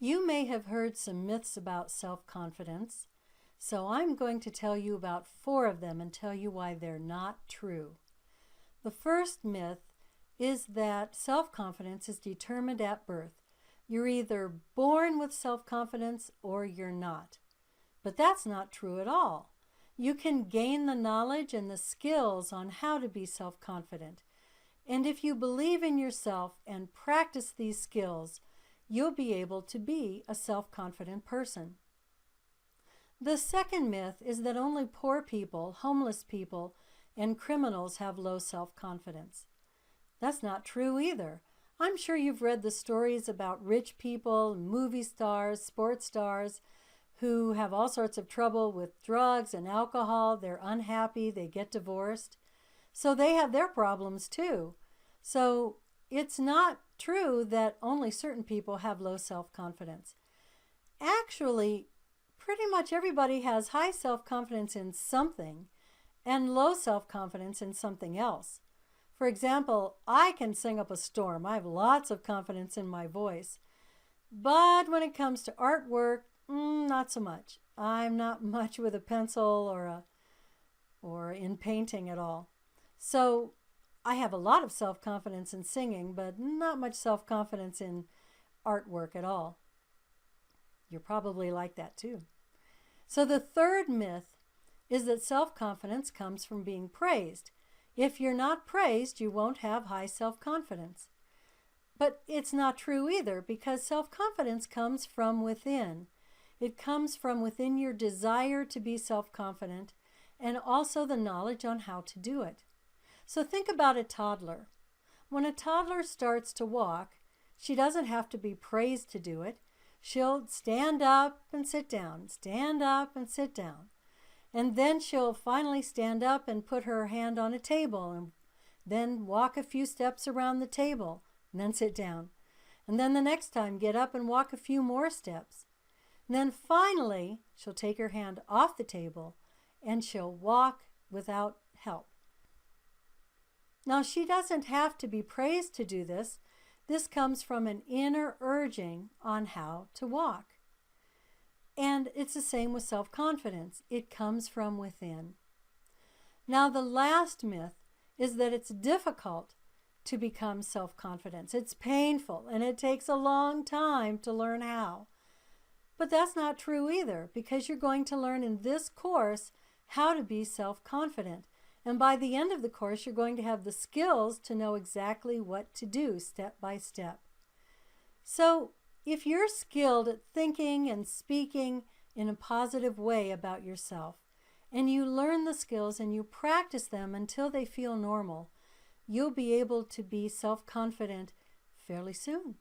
You may have heard some myths about self-confidence, so I'm going to tell you about 4 of them and tell you why they're not true. The first myth is that self-confidence is determined at birth. You're either born with self-confidence or you're not. But that's not true at all. You can gain the knowledge and the skills on how to be self-confident. And if you believe in yourself and practice these skills, you'll be able to be a self-confident person. The second myth is that only poor people, homeless people, and criminals have low self-confidence. That's not true either. I'm sure you've read the stories about rich people, movie stars, sports stars, who have all sorts of trouble with drugs and alcohol. They're unhappy, they get divorced. So they have their problems too. So it's not true that only certain people have low self-confidence. Actually, pretty much everybody has high self-confidence in something and low self-confidence in something else. For example, I can sing up a storm. I have lots of confidence in my voice. But when it comes to artwork, not so much. I'm not much with a pencil or in painting at all. So I have a lot of self-confidence in singing, but not much self-confidence in artwork at all. You're probably like that too. So the third myth is that self-confidence comes from being praised. If you're not praised, you won't have high self-confidence. But it's not true either, because self-confidence comes from within. It comes from within your desire to be self-confident and also the knowledge on how to do it. So think about a toddler. When a toddler starts to walk, she doesn't have to be praised to do it. She'll stand up and sit down, stand up and sit down. And then she'll finally stand up and put her hand on a table and then walk a few steps around the table and then sit down. And then the next time get up and walk a few more steps. And then finally she'll take her hand off the table and she'll walk without help. Now she doesn't have to be praised to do this. This comes from an inner urging on how to walk. And it's the same with self-confidence. It comes from within. Now the last myth is that it's difficult to become self-confident. It's painful and it takes a long time to learn how. But that's not true either, because you're going to learn in this course how to be self-confident. And by the end of the course, you're going to have the skills to know exactly what to do step by step. So if you're skilled at thinking and speaking in a positive way about yourself, and you learn the skills and you practice them until they feel normal, you'll be able to be self-confident fairly soon.